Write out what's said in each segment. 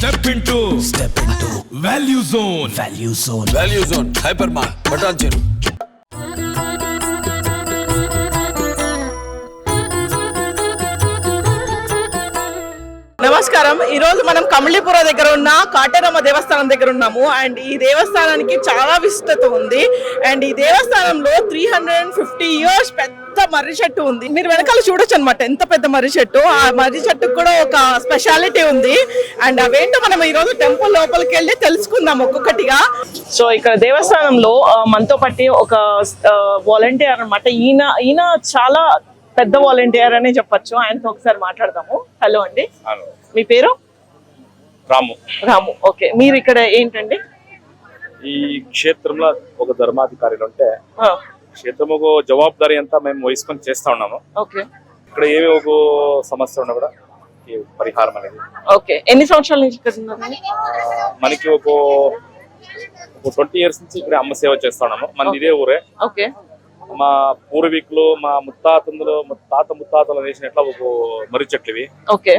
Step into Value Zone. Value Zone. Hypermart. Button. నమస్కారం. ఈ రోజు మనం కమలీపుర దగ్గర ఉన్న కాటేరమ్మ దేవస్థానం దగ్గర ఉన్నాము. అండ్ ఈ దేవస్థానానికి చాలా విశిష్టత ఉంది. అండ్ ఈ దేవస్థానంలో 350 years పెద్ద మర్రి చెట్టు ఉంది. మీరు వెనకాల చూడొచ్చు అనమాట ఎంత పెద్ద మర్రి చెట్టు. ఆ మర్రి చెట్టుకు కూడా ఒక స్పెషాలిటీ ఉంది. అండ్ అవేంటో మనం ఈ రోజు టెంపుల్ లోపలికి వెళ్ళి తెలుసుకుందాం ఒక్కొక్కటిగా. సో ఇక్కడ దేవస్థానంలో మనతో పట్టి ఒక వాలంటీర్ అనమాట. ఈయన చాలా పెద్ద వాలంటీర్ అనే చెప్పొచ్చు. ఆయనతో ఒకసారి మాట్లాడదాము. హలో అండి, మీ పేరు? రాము. ఓకే, మీరు ఇక్కడ ఏంటండి? ఈ క్షేత్రంలో ఒక ధర్మాధికారులు ఉంటే క్షేత్రం ఒక జవాబుదారీ అంతా మేము వహించుకొని చేస్తా ఉన్నాము. ఓకే, ఇక్కడ ఏమి ఒక సమస్య ఉన్నా కూడా పరిహారం అనేది. ఓకే, ఎన్ని సంవత్సరాల నుంచి ఇక్కడ ఉన్నారు? మనకి ఒక 20 years నుంచి ఇక్కడ అమ్మ సేవ చేస్తా ఉన్నాము. మన ఇదే ఊరే. ఓకే, మా పూర్వీకులు మా ముత్తాతలు వేసినట్ల ఒక మర్రి చెట్లు ఇవి. ఓకే,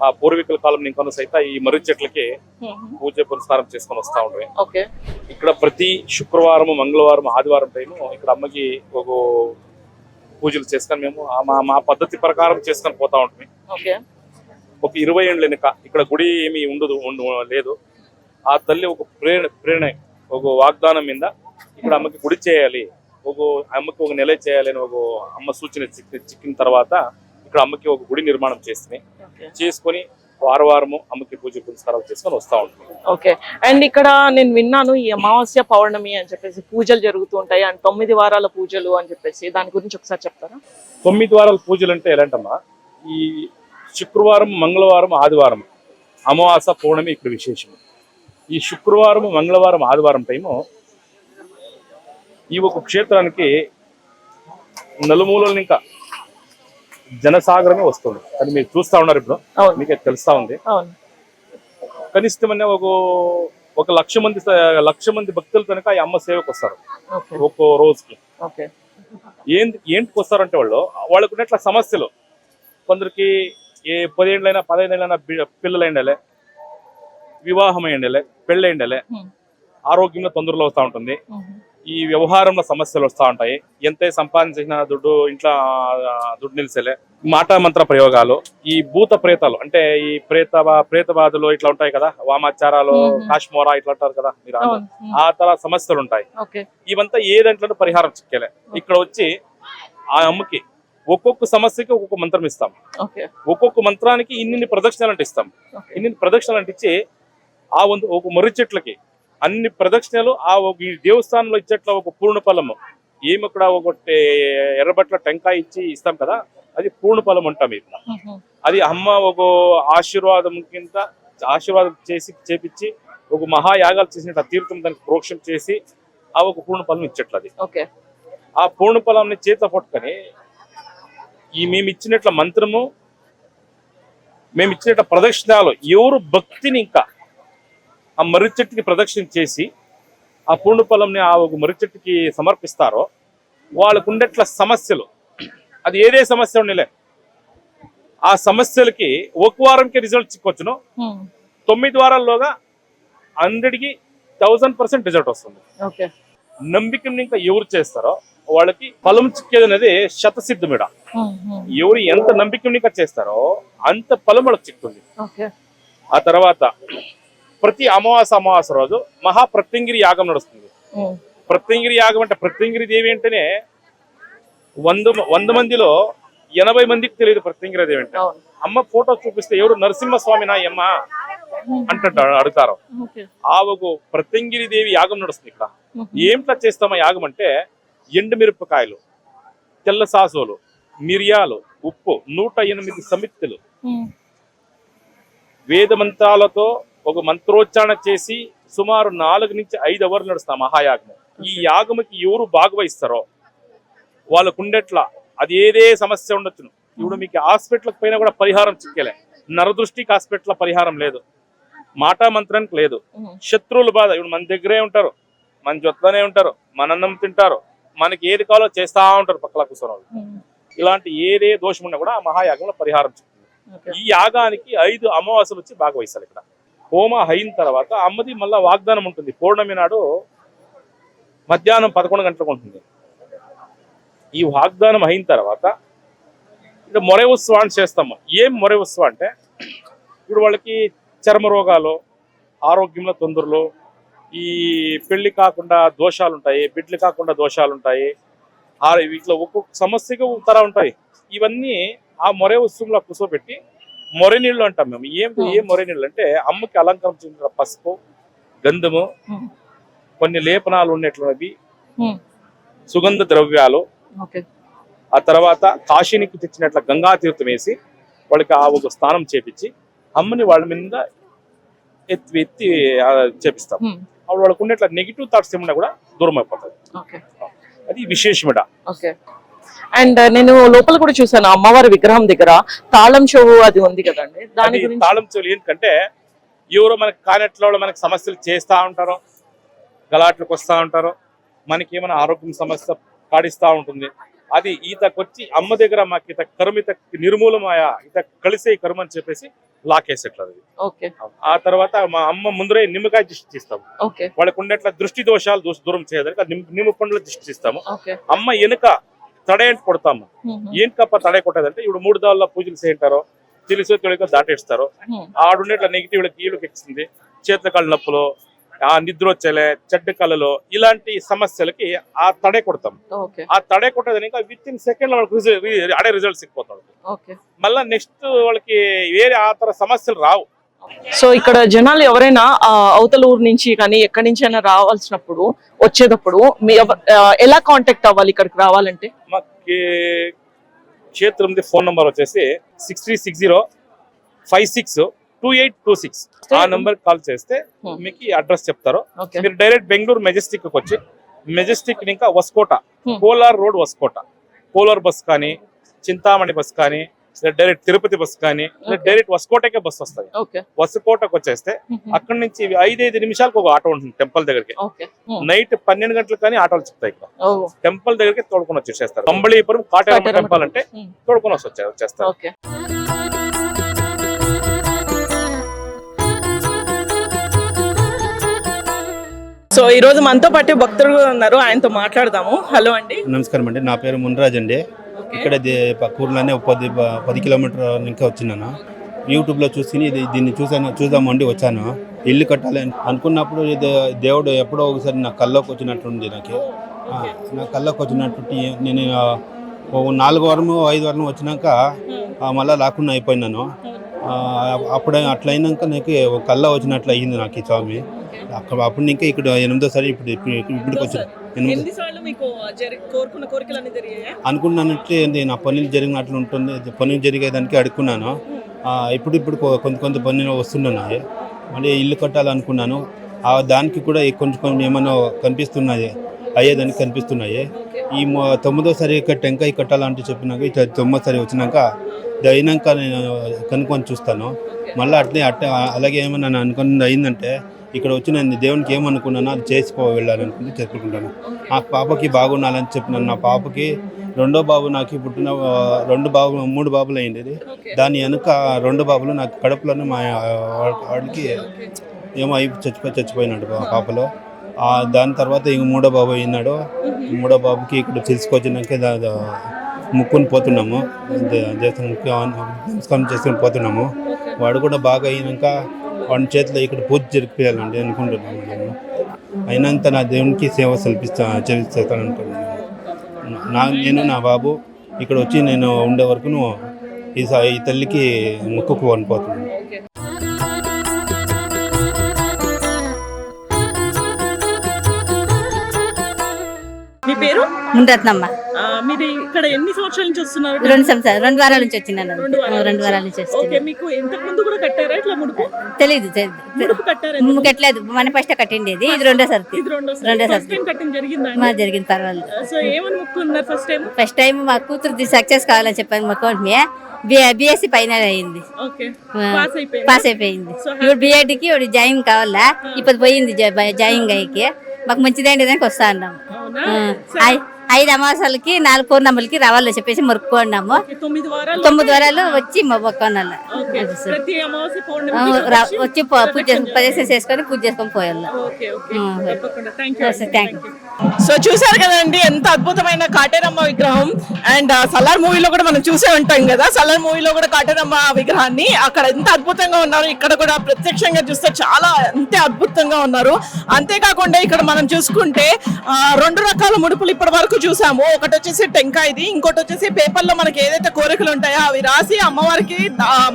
మా పూర్వీకుల కాలం నుంచి సైతం ఈ మర్రి చెట్లకి పూజ పురస్కారం చేసుకొని వస్తా ఉండే. ఓకే, ఇక్కడ ప్రతి శుక్రవారం, మంగళవారం, ఆదివారం టైము ఇక్కడ అమ్మకి ఒక పూజలు చేసుకొని మేము మా పద్ధతి ప్రకారం చేసుకొని పోతా ఉంటుంది. ఓకే, ఒక 20 ఏళ్ళ వెనుక ఇక్కడ గుడి ఏమి లేదు. ఆ తల్లి ఒక ప్రేరణ ఒక వాగ్దానం మీద ఇక్కడ అమ్మకి గుడి చేయాలి, అమ్మకి ఒక నెల చేయాలి అని ఒక అమ్మ సూచన చిక్కిన తర్వాత ఇక్కడ అమ్మకి ఒక గుడి నిర్మాణం చేసుకొని వారము అమ్మకి పూజ పురస్కారాలు చేసుకొని వస్తా ఉంటుంది. ఓకే, అండ్ ఇక్కడ నేను విన్నాను ఈ అమావాస్య పౌర్ణమి అని చెప్పేసి పూజలు జరుగుతూ ఉంటాయి అండ్ 9 వారాల పూజలు అని చెప్పేసి, దాని గురించి ఒకసారి చెప్తారా? 9 వారాల పూజలు అంటే ఎలాంటమ్మా, ఈ శుక్రవారం, మంగళవారం, ఆదివారం అమావాస్య పౌర్ణమి ఇక్కడ విశేషం. ఈ శుక్రవారం, మంగళవారం, ఆదివారం టైము ఈ ఒక క్షేత్రానికి నలుమూలలు ఇంకా జనసాగరమే వస్తుంది. కానీ మీరు చూస్తా ఉన్నారు, ఇప్పుడు మీకే తెలుస్తా ఉంది. కనిష్టమైన ఒక 1,00,000 మంది భక్తులు కనుక ఈ అమ్మ సేవకు వస్తారు ఒక్కో రోజుకి. ఏంటికి వస్తారంటే వాళ్ళకు ఉన్నట్ల సమస్యలు, కొందరికి 10 ఏళ్ళైనా 15 ఏళ్ళైనా పిల్లలు అయిండలే, వివాహం అయ్యండలే, పెళ్ళి అయిండలే, ఆరోగ్యంలో తొందరలు వస్తూ ఉంటుంది, ఈ వ్యవహారంలో సమస్యలు వస్తూ ఉంటాయి, ఎంత సంపాదించిన ఇంట్లో దుడ్డు నిలిసేలే, మాట మంత్ర ప్రయోగాలు, ఈ భూత ప్రేతాలు అంటే ఈ ప్రేతబాధలు ఇట్లా ఉంటాయి కదా, వామాచారాలు, కాశ్మోరా ఇట్లా ఉంటారు కదా మీరు, ఆ తర సమస్యలు ఉంటాయి. ఇవంతా ఏ దాంట్లో పరిహారం చిక్కేలే. ఇక్కడ వచ్చి ఆ అమ్మకి ఒక్కొక్క సమస్యకి ఒక్కొక్క మంత్రం ఇస్తాం. ఒక్కొక్క మంత్రానికి ఇన్ని ప్రదక్షిణలు అంటే ఇస్తాం. ఇన్ని ప్రదక్షిణలు అంటే ఇచ్చి ఆ ఒక మర్రి చెట్లకి అన్ని ప్రదక్షిణలు ఆ ఈ దేవస్థానంలో ఇచ్చేట్ల ఒక పూర్ణ ఫలము ఏమి ఇక్కడ ఒకటి ఎర్రబట్ల టెంకాయ ఇచ్చి ఇస్తాం కదా, అది పూర్ణ ఫలం అంటాం. ఇట్లా అది అమ్మ ఒక ఆశీర్వాదం కింద ఆశీర్వాదం చేపించి ఒక మహాయాగాలు చేసినట్టు తీర్థం దానికి ప్రోక్షం చేసి ఆ ఒక పూర్ణ ఫలం ఇచ్చేట్ల. అది ఆ పూర్ణ ఫలాన్ని చేత పట్టుకొని మేము ఇచ్చినట్ల మంత్రము, మేము ఇచ్చినట్ల ప్రదక్షిణాలు ఎవరు భక్తిని ఇంకా ఆ మర్రి చెట్టుకి ప్రదక్షిణ చేసి ఆ పూర్ణ ఫలంని ఆ ఒక మర్రి చెట్టుకి సమర్పిస్తారో వాళ్ళకు ఉండేట్ల సమస్యలు, అది ఏదే సమస్య ఉండలే, ఆ సమస్యలకి ఒక వారంకి రిజల్ట్ చిక్కొచ్చును. 9 వారాల్లోగా 100కి 1000% రిజల్ట్ వస్తుంది. నమ్మికని ఇంకా ఎవరు చేస్తారో వాళ్ళకి ఫలం చిక్కేది అనేది శతసిద్ధమిడ. ఎవరు ఎంత నమ్మికని ఇంకా చేస్తారో అంత ఫలం వాళ్ళకి చిక్తుంది. ఆ తర్వాత ప్రతి అమావాస్య రోజు మహాప్రత్యంగిరి యాగం నడుస్తుంది. ప్రత్యంగిరి యాగం అంటే ప్రత్యంగిరి దేవి అంటేనే 100 మందిలో 80 మందికి తెలియదు ప్రత్యంగిరి దేవి అంటే. అమ్మ ఫోటో చూపిస్తే ఎవరు నరసింహస్వామి నా అమ్మ అంటుంటారు, అడుగుతారు. ఆ ఒక ప్రత్యంగిరి దేవి యాగం నడుస్తుంది. ఇక్కడ ఏమిట్లా చేస్తామా యాగం అంటే ఎండు మిరపకాయలు, తెల్ల సాసులు, మిరియాలు, ఉప్పు, 108 సమిత్తులు, వేద మంత్రాలతో ఒక మంత్రోచ్చారణ చేసి సుమారు 4 నుంచి 5 అవర్లు నడుస్తాం మహాయాగము. ఈ యాగముకి ఎవరు భాగవహిస్తారో వాళ్ళకు ఉండేట్లా అది ఏదే సమస్య ఉండొచ్చును. ఇప్పుడు మీకు హాస్పిటల్కి పోయినా కూడా పరిహారం చిక్కేలే. నరదృష్టికి హాస్పిటల్ పరిహారం లేదు, మాటా మంత్రానికి లేదు, శత్రువుల బాధ ఇప్పుడు మన దగ్గరే ఉంటారు, మన జొత్తనే ఉంటారు, మన అన్నం తింటారు, మనకి ఏది కావాలో చేస్తా ఉంటారు పక్కల కూర్చొని వాళ్ళు. ఇలాంటి ఏదే దోషం ఉన్నా కూడా ఆ మహాయాగంలో పరిహారం చిక్కింది. ఈ యాగానికి 5 అమావాస్యలు వచ్చి భాగవహిస్తారు. ఇక్కడ హోమ అయిన తర్వాత అమ్మది మళ్ళా వాగ్దానం ఉంటుంది. పౌర్ణమి నాడు మధ్యాహ్నం 11 గంటలకు ఉంటుంది. ఈ వాగ్దానం అయిన తర్వాత ఇక్కడ మొరే ఉత్సవాన్ని చేస్తాము. ఏం మొరే ఉత్సవం అంటే ఇప్పుడు వాళ్ళకి చర్మ రోగాలు, ఆరోగ్యంలో తొందరలు, ఈ పెళ్లి కాకుండా దోషాలు ఉంటాయి, బిడ్డలు కాకుండా దోషాలు ఉంటాయి, వీటిలో ఒక్కొక్క సమస్యగా తర ఉంటాయి. ఇవన్నీ ఆ మొరే ఉత్సవంలో కూర్చోబెట్టి మొర నీళ్ళు అంటాం మేము. ఏం మొర నీళ్ళు అంటే అమ్మకి అలంకరించిన పసుపు, గంధము, కొన్ని లేపనాలు ఉన్నట్లున్నవి, సుగంధ ద్రవ్యాలు, ఆ తర్వాత కాశీనికి తెచ్చినట్ల గంగా తీర్థం వేసి వాళ్ళకి ఆ ఒక స్నానం చేపించి అమ్మని వాళ్ళ మీద ఎత్తి చేపిస్తాం. అప్పుడు వాళ్ళకు ఉన్నట్ల నెగిటివ్ థాట్స్ ఏమన్నా కూడా దూరం అయిపోతుంది. అది విశేషమిడ. అండ్ నేను లోపల కూడా చూసాను అమ్మవారి విగ్రహం దగ్గర తాళం చెవు అది ఉంది కదండి. దాని గురించి తాళం చెవులు ఏంటంటే ఎవరో మనకి కానట్లో మనకి సమస్యలు చేస్తా ఉంటారు, గలాట్లకు వస్తూ ఉంటారు, మనకి ఏమైనా ఆరోగ్యం సమస్య కాడిస్తూ ఉంటుంది. అది ఈతకొచ్చి అమ్మ దగ్గర మాకు ఇత కరుమ ఇత నిర్మూలమాయ ఇత కలిసే కరుమ అని చెప్పేసి లాకేసేట్లేదు. ఆ తర్వాత మా అమ్మ ముందరే నిమ్మకాయ దిష్టి ఇస్తాము. వాళ్ళకు ఉండేట్ల దృష్టి దోషాలు దూరం చేయడానికి నిమ్మ పండ్ల దిష్టి ఇస్తాము. అమ్మ వెనుక తడేంటి కొడతాము. ఏంటప్ప తడే కొట్టేదంటే ఇప్పుడు 3 దాళ్ళ పూజలు చేయింటారో తెలిసో తెలియక దాటేస్తారు. ఆడుండేట్ల నెగిటివ్ కీళ్ళకి ఎక్కింది, చేతుల కాళ్ళ నొప్పులు, ఆ నిద్ర వచ్చేలే, చెడ్డ కళ్ళలో ఇలాంటి సమస్యలకి ఆ తడే కొడతాం. ఆ తడే కొట్టేదని విత్ ఇన్ సెకండ్ వాళ్ళకి అడే రిజల్ట్స్ ఇచ్చిపోతాడు. మళ్ళా నెక్స్ట్ వాళ్ళకి వేరే ఆ తర సమస్యలు రావు. సో ఇక్కడ జనాలు ఎవరైనా అవతల ఊరు నుంచి కానీ ఎక్కడి నుంచి అయినా రావాల్సినప్పుడు వచ్చేటప్పుడు ఎలా కాంటాక్ట్ అవ్వాలి ఇక్కడికి రావాలంటే? మాకి క్షేత్రం ఫోన్ నంబర్ వచ్చేసి 6360562826. ఆ నంబర్ కాల్ చేస్తే మీకు అడ్రస్ చెప్తారు. మీరు డైరెక్ట్ బెంగళూరు మెజెస్టిక్ వచ్చి మెజెస్టిక్ ఇంకా వస్కోట, కోలార్ రోడ్ వస్కోట, కోలార్ బస్ కానీ, చింతామణి బస్ కానీ, డైరెక్ట్ తిరుపతి బస్ కానీ, డైరెక్ట్ వస్కోటకే బస్ వస్తాయి. వస్కోటకు వచ్చేస్తే అక్కడ నుంచి 5 నిమిషాలకు ఒక ఆటో ఉంటుంది టెంపుల్ దగ్గరికి. నైట్ 12 గంటలకు కానీ ఆటోలు చెప్తాయి. ఇక్కడ టెంపుల్ దగ్గరికి తోడుకొని వచ్చేస్తారు. కంబళీపురం కాటేరమ్మ టెంపుల్ అంటే తోడుకొని వచ్చేస్తారు. సో ఈ రోజు మనతో పాటు భక్తులు ఉన్నారు, ఆయనతో మాట్లాడదాము. హలో అండి. నమస్కారం అండి, నా పేరు మున్రాజ్ అండి. ఇక్కడ పక్కూరులోనే 10 కిలోమీటర్ ఇంకా వచ్చినాను. యూట్యూబ్లో చూసి దీన్ని చూద్దామండి వచ్చాను. ఇల్లు కట్టాలి అనుకున్నప్పుడు దేవుడు ఎప్పుడో ఒకసారి నా కల్లోకి వచ్చినట్టుంది. నా కల్లోకి వచ్చినట్టు నేను 4 వారము 5 వారం వచ్చినాక మళ్ళీ రాకుండా అయిపోయినాను. అప్పుడు అట్లయినాక నాకు కళ్ళ వచ్చినట్లు అయ్యింది నాకు ఈ స్వామి. అప్పుడు ఇంకా ఇక్కడ 8వ ఇప్పటికి వచ్చాను. అనుకున్నట్లే నా పనులు జరిగినట్లు ఉంటుంది. పనులు జరిగేదానికి అడుక్కున్నాను. ఇప్పుడు కొంత పనులు వస్తున్నాయి. మళ్ళీ ఇల్లు కట్టాలనుకున్నాను. దానికి కూడా కొంచెం ఏమన్నా కనిపిస్తున్నాయి, అయ్యేదానికి కనిపిస్తున్నాయి. ఈ 9వ టెంకాయ కట్టాలంటే చెప్పినాక ఇట్లా 9వ వచ్చినాక అయినాక నేను కనుక్కొని చూస్తాను. మళ్ళీ అలాగే ఏమన్నా అనుకున్నది అయిందంటే ఇక్కడ వచ్చి నేను దేవునికి ఏమనుకున్నానో అది వెళ్ళాలనుకుంటే చెప్పుకుంటాను. నా పాపకి బాగుండాలని చెప్పినాను. నా పాపకి 2వ బాబు నాకు పుట్టిన 3 బాబులు అయింది. దాని వెనుక 2 బాబులు నాకు కడుపులోనే మా వాడికి ఏమో చచ్చిపోయినాడు పాపలో. దాని తర్వాత ఇంక 3వ బాబు అయినాడు. 3వ బాబుకి ఇక్కడ తెలుసుకొచ్చినాక ముక్కుని పోతున్నాము, నమస్కారం చేసుకొని పోతున్నాము. వాడు కూడా బాగా అయినాక వాడి చేతిలో ఇక్కడ పూజ జరిపియాలండి అనుకుంటున్నాను. నేను అయినంత నా దేవునికి సేవ చేస్తాను అనుకుంటున్నాను. నేను నా బాబు ఇక్కడ వచ్చి నేను ఉండే వరకు ఈ తల్లికి ముక్కుకు అనిపోతున్నాను. మీ పేరు? ముందరత్నమ్మ. మీరు ఇక్కడ ఎన్ని సంవత్సరాల నుంచి వస్తున్నారు? 2 వారాల నుంచి వచ్చినాను. 2 వారాల నుంచి ఓకే. మీకు ఇంతకు ముందు కూడా కట్టారా ఇట్లా ముడుపు? తెలీదు కట్టలేదు. మన ఫస్ట్ కట్టిండేది. ఇది 2వ సారి. జరిగింది పర్వాలేదు. ఫస్ట్ టైం మా కూతురు సక్సెస్ కావాలని చెప్పాను. మా కోటి బిఎస్సి ఫైనల్ అయింది, పాస్ అయిపోయింది. ఇప్పుడు బిఎడ్ కి జాయిన్ కావాలా. ఇప్పుడు పోయింది జాయిన్ అయ్యి. మాకు మంచిదండి దానికి వస్తా అన్నాం. 5 అమావాసాలకి 4 పూర్ణములకి రావాలని చెప్పేసి మొక్కుకున్నాము. 9 వారాలు వచ్చి మొక్కుకున్నాను. వచ్చి పూజ ప్రదర్శన చేసుకొని పూజ చేసుకొని పోయాను. సో చూసారు కదండి ఎంత అద్భుతమైన కాటేరమ్మ విగ్రహం. అండ్ సలార్ మూవీలో కూడా మనం చూసే ఉంటాం కదా, సలార్ మూవీలో కూడా కాటేరమ్మ విగ్రహాన్ని అక్కడ ఎంత అద్భుతంగా ఉన్నారు, ఇక్కడ కూడా ప్రత్యక్షంగా చూస్తే చాలా అంతే అద్భుతంగా ఉన్నారు. అంతేకాకుండా ఇక్కడ మనం చూసుకుంటే 2 రకాల ముడుపులు ఇప్పటి వరకు చూసాము. ఒకటి వచ్చేసి టెంకాయది, ఇంకోటి వచ్చేసి పేపర్లో మనకి ఏదైతే కోరికలు ఉంటాయో అవి రాసి అమ్మవారికి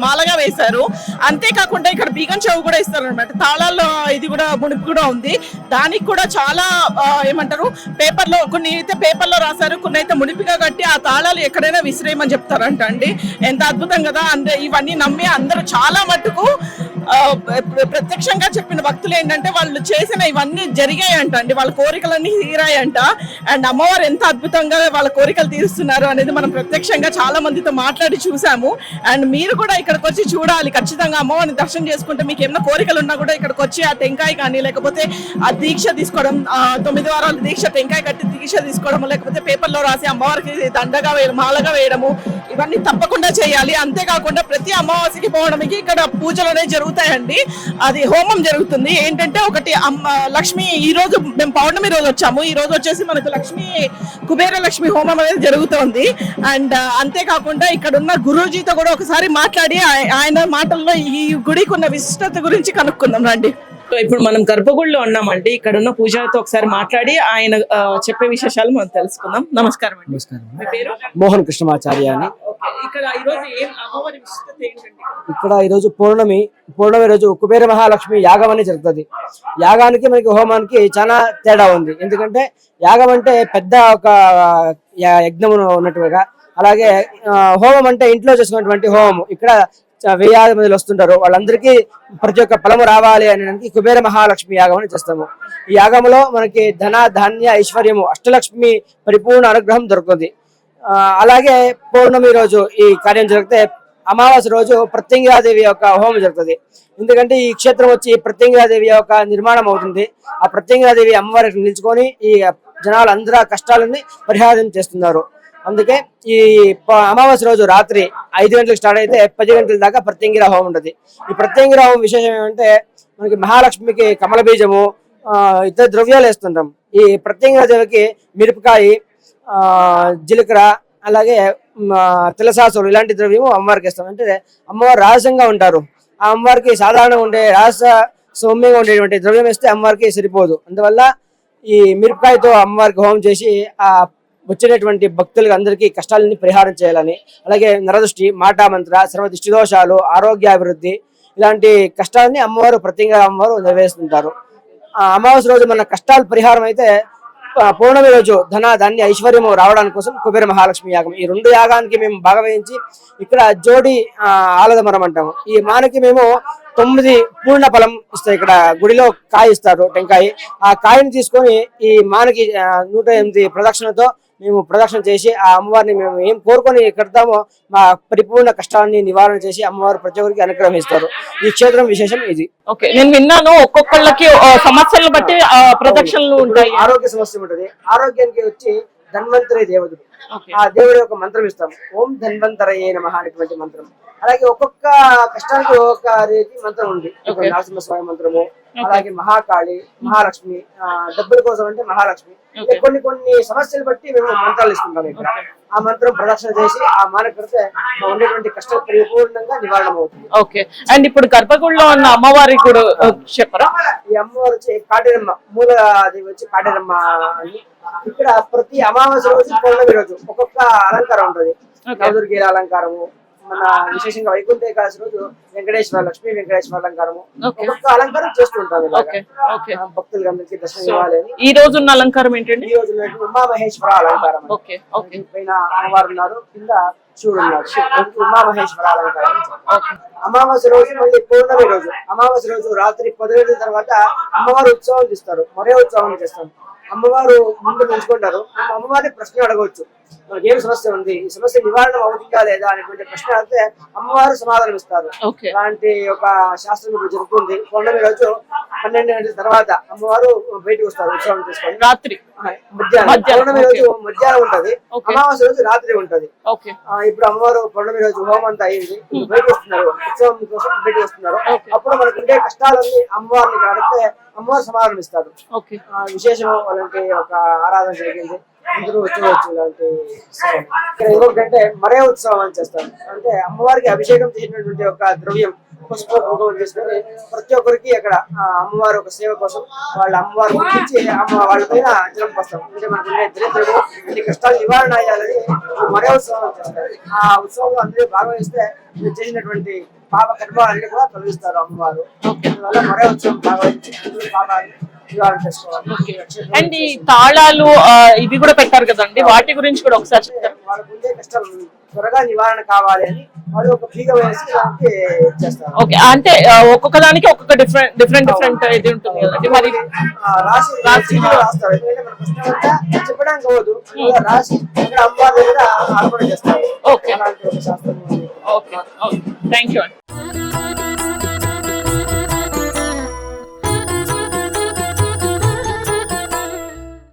మాలగా వేశారు. అంతేకాకుండా ఇక్కడ బీగన్ చెవు కూడా ఇస్తారు అనమాట. తాళాల్లో ఇది కూడా ముడుపు కూడా ఉంది. దానికి కూడా చాలా ఏమంటారు పేపర్లో, కొన్ని అయితే పేపర్లో రాశారు, కొన్ని అయితే ముడిపిగా కట్టి ఆ తాళాలు ఎక్కడైనా విసిరేయమని చెప్తారంట అండి. ఎంత అద్భుతం కదా. అంటే ఇవన్నీ నమ్మి అందరూ చాలా మట్టుకు ప్రత్యక్షంగా చెప్పిన భక్తులు ఏంటంటే వాళ్ళు చేసిన ఇవన్నీ జరిగాయంట అండి, వాళ్ళ కోరికలన్నీ తీరాయంట. అండ్ అమ్మవారు ఎంత అద్భుతంగా వాళ్ళ కోరికలు తీరుస్తున్నారు అనేది మనం ప్రత్యక్షంగా చాలా మందితో మాట్లాడి చూసాము. అండ్ మీరు కూడా ఇక్కడికి వచ్చి చూడాలి ఖచ్చితంగా. అమ్మవారిని దర్శనం చేసుకుంటే మీకు ఏమైనా కోరికలు ఉన్నా కూడా ఇక్కడికి వచ్చి ఆ టెంకాయ కానీ లేకపోతే ఆ దీక్ష తీసుకోవడం, 9 వారాల దీక్ష, టెంకాయ కట్టి దీక్ష తీసుకోవడం, లేకపోతే పేపర్లో రాసి అమ్మవారికి దండగా మాలగా వేయడము, ఇవన్నీ తప్పకుండా చేయాలి. అంతేకాకుండా ప్రతి అమావాస్యకి పౌర్ణమికి ఇక్కడ పూజలు అనేవి జరుగుతాయండి. అది హోమం జరుగుతుంది. ఏంటంటే ఒకటి లక్ష్మి, ఈ రోజు మేము పౌర్ణమి రోజు వచ్చాము, ఈ రోజు వచ్చేసి మనకు కుబేర లక్ష్మి హోమం అనేది జరుగుతుంది. అండ్ అంతేకాకుండా ఇక్కడ ఉన్న గురూజీతో కూడా ఒకసారి మాట్లాడి ఆయన మాటల్లో ఈ గుడికి ఉన్న విశిష్టత గురించి కనుక్కుందాం రండి. ఇప్పుడు మనం గర్భగుడిలో ఉన్నామండి. ఇక్కడ ఉన్న పూజారితో ఒకసారి మాట్లాడి ఆయన చెప్పే విశేషాలు మనం తెలుసుకుందాం. నమస్కారం అండి. మీ పేరు? మోహన్ కృష్ణమాచార్య అని. ఇక్కడ ఈరోజు పౌర్ణమి రోజు కుబేర మహాలక్ష్మి యాగం అని జరుగుతుంది. యాగానికి మనకి హోమానికి చాలా తేడా ఉంది. ఎందుకంటే యాగం అంటే పెద్ద ఒక యజ్ఞం ఉన్నట్టుగా, అలాగే హోమం అంటే ఇంట్లో చేసుకున్నటువంటి హోమం. ఇక్కడ 1000 మంది వస్తుంటారు, వాళ్ళందరికీ ప్రతి ఒక్క ఫలము రావాలి అనడానికి కుబేర మహాలక్ష్మి యాగం అని చేస్తాము. ఈ యాగంలో మనకి ధన ధాన్య ఐశ్వర్యము అష్టలక్ష్మి పరిపూర్ణ అనుగ్రహం దొరుకుతుంది. అలాగే పౌర్ణమి రోజు ఈ కార్యం జరిగితే అమావాస్య రోజు ప్రత్యంగిరాదేవి యొక్క హోమం జరుగుతుంది. ఎందుకంటే ఈ క్షేత్రం వచ్చి ప్రత్యంగిరాదేవి యొక్క నిర్మాణం అవుతుంది. ఆ ప్రత్యంగిరాదేవి అమ్మవారికి నిలుచుకొని ఈ జనాలు అందరూ కష్టాలని పరిహారం చేస్తున్నారు. అందుకే ఈ అమావాస్య రోజు రాత్రి 5 గంటలకు స్టార్ట్ అయితే 10 గంటల దాకా ప్రత్యంగిర హోమం ఉంటుంది. ఈ ప్రత్యంగిర హోమం విశేషం ఏమంటే మనకి మహాలక్ష్మికి కమల బీజము, ఇతర ద్రవ్యాలు వేస్తుంటాం. ఈ ప్రత్యంగిర దేవికి మిరపకాయ, జీలకర్ర, అలాగే తులసాసులు ఇలాంటి ద్రవ్యము అమ్మవారికి ఇస్తాం. అంటే అమ్మవారు రహస్యంగా ఉంటారు. ఆ అమ్మవారికి సాధారణంగా ఉండే రహస్య సౌమ్యంగా ఉండేటువంటి ద్రవ్యం వేస్తే అమ్మవారికి సరిపోదు. అందువల్ల ఈ మిరపకాయతో అమ్మవారికి హోమం చేసి ఆ వచ్చినటువంటి భక్తులకు అందరికీ కష్టాలని పరిహారం చేయాలని, అలాగే నరదృష్టి, మాటామంత్ర, సర్వ దృష్టి దోషాలు, ఆరోగ్యాభివృద్ధి ఇలాంటి కష్టాలని అమ్మవారు ప్రత్యేకంగా అమ్మవారు నెరవేరుస్తుంటారు. అమావాస్య రోజు మన కష్టాలు పరిహారం అయితే పౌర్ణమి రోజు ధన ధాన్య ఐశ్వర్యము రావడానికి కోసం కుబేర మహాలక్ష్మి యాగం. ఈ 2 యాగానికి మేము భాగవహించి ఇక్కడ జోడి ఆలద మరం అంటాము. ఈ మానకి మేము 9 పూర్ణ ఫలం ఇస్తాయి. ఇక్కడ గుడిలో కాయ ఇస్తారు, టెంకాయ. ఆ కాయని తీసుకొని ఈ మానకి 108 ప్రదక్షిణతో మేము ప్రదక్షిణ చేసి ఆ అమ్మవారిని మేము ఏం కోరుకొని కడతామో మా పరిపూర్ణ కష్టాన్ని నివారణ చేసి అమ్మవారు ప్రతి ఒక్కరికి అనుగ్రహిస్తారు. ఈ క్షేత్రం విశేషం ఇది. ఓకే, నేను విన్నాను ఒక్కొక్కళ్ళకి సమస్యలను బట్టి ప్రదక్షిణలు ఉంటాయి. ఆరోగ్య సమస్య ఉంటుంది. ఆరోగ్యానికి వచ్చి ధన్వంతరి దేవుడు, ఆ దేవుడి యొక్క మంత్రం ఇస్తాం. ఓం ధన్వంతరయే నమః అనేటువంటి మంత్రం. అలాగే ఒక్కొక్క కష్టానికి ఒక్కొక్క రీతి మంత్రం ఉంది. నరసింహస్వామి మంత్రము, అలాగే మహాకాళి, మహాలక్ష్మి, డబ్బుల కోసం అంటే మహాలక్ష్మి. కొన్ని సమస్యలు బట్టి మేము మంత్రాలు ఇస్తుంటాం. ఇక్కడ ఆ మంత్రం ప్రదక్షిణ చేసి ఆ మాన కడితే ఉండేటువంటి కష్టాలు పరిపూర్ణంగా నివారణ అవుతుంది. ఓకే, అండ్ ఇప్పుడు గర్భగుడిలో ఉన్న అమ్మవారి కూడా చెప్పరా? ఈ అమ్మవారు వచ్చి కాటేరమ్మ, మూల దేవి వచ్చి కాటేరమ్మ అని. ఇక్కడ ప్రతి అమావాస్య రోజు పౌర్ణమి రోజు ఒక్కొక్క అలంకారం ఉంటుంది. నవదుర్గీల అలంకారము, మన విశేషంగా వైకుంఠ ఏకాదశి రోజు వెంకటేశ్వర లక్ష్మీ వెంకటేశ్వర అలంకారము, ఒక్కొక్క అలంకారం చేస్తూ ఉంటాం భక్తులకి అందరికీ దర్శనం ఇవ్వాలి. ఈ రోజు ఉన్న అలంకారం ఏంటండి? ఈ రోజు ఉమామహేశ్వర అలంకారం. పైన అమ్మవారు ఉన్నారు, కింద శివుడు ఉన్నాడు. ఉమామహేశ్వర అలంకారం. అమావాస్య రోజు మళ్ళీ పౌర్ణమి రోజు, అమావాస్య రోజు రాత్రి 10 గంటల తర్వాత అమ్మవారు ఉత్సవం చేస్తారు. మరే ఉత్సవం చేస్తారు. అమ్మవారు ముందు పెంచుకుంటారు. అమ్మవారిని ప్రశ్న అడగవచ్చు, మనకి ఏం సమస్య ఉంది, ఈ సమస్య నివారణ అవుతుందా లేదా అనేటువంటి ప్రశ్న అడిగితే అమ్మవారు సమాధానం ఇస్తారు. అలాంటి ఒక శాస్త్రం ఇప్పుడు జరుగుతుంది. పౌర్ణమి రోజు 12 గంటల తర్వాత అమ్మవారు బయటకు వస్తారు ఉత్సవం చేసుకొని. రాత్రి మధ్యాహ్నం పౌర్ణమి రోజు మధ్యాహ్నం ఉంటది, Okay. అమావాస్య రోజు రాత్రి ఉంటది. ఓకే ఇప్పుడు అమ్మవారు పౌర్ణమి రోజు హోమం అంతా అయింది, ఇప్పుడు బయటకు వస్తున్నారు, ఉత్సవం కోసం బయటకు వస్తున్నారు. అప్పుడు మనకు ఉండే కష్టాలన్నీ అమ్మవారిని అడిగితే అమ్మవారు సమాధానం ఇస్తారు. ఓకే విశేషం అలాంటి ఒక ఆరాధన జరిగింది, అందరూ వచ్చేవచ్చు. ఇలాంటి ఉత్సవం ఇక్కడ ఇంకొకటంటే మరే ఉత్సవం అని చేస్తారు. అంటే అమ్మవారికి అభిషేకం చేసినటువంటి ఒక ద్రవ్యం పసుపు కుంకుమ తీసుకొని ప్రతి ఒక్కరికి అక్కడ అమ్మవారు ఒక సేవ కోసం వాళ్ళ అమ్మవారు గురించి వాళ్ళ పైన జలం పోస్తాం. అంటే మనకు ఉండే దరిద్రము అన్ని కష్టాలు నివారణ అయ్యాలని మరే ఉత్సవం చేస్తారు. ఆ ఉత్సవంలో అందరూ భాగవహిస్తే చేసినటువంటి పాప కర్మాలన్నీ కూడా తొలగిస్తారు అమ్మవారు. అందువల్ల మరే ఉత్సవం భాగవహించి అందరూ పాపాలు నివారణ చేసుకోవాలి. అండ్ ఈ తాళాలు ఇవి కూడా పెట్టారు కదండి, వాటి గురించి కూడా ఒకసారి చెప్తారు. వాళ్ళకు ఉండే కష్టాలు త్వరగా నివారణ కావాలి అని వాళ్ళు ఒక బీగ వేసి దానికి చేస్తారు. ఓకే, అంటే ఒక్కొక్క దానికి ఒక్కొక్క డిఫరెంట్ ఇది ఉంటుంది కదండి. మరి రాసి రాస్తారు, ఎందుకంటే మన కష్టం అంతా చెప్పడానికి అవ్వదు, రాసి ఇక్కడ అమ్మవారి దగ్గర అర్పణ చేస్తారు. ఓకే అలాంటి ఒక శాస్త్రం ఉంది. Okay thank you.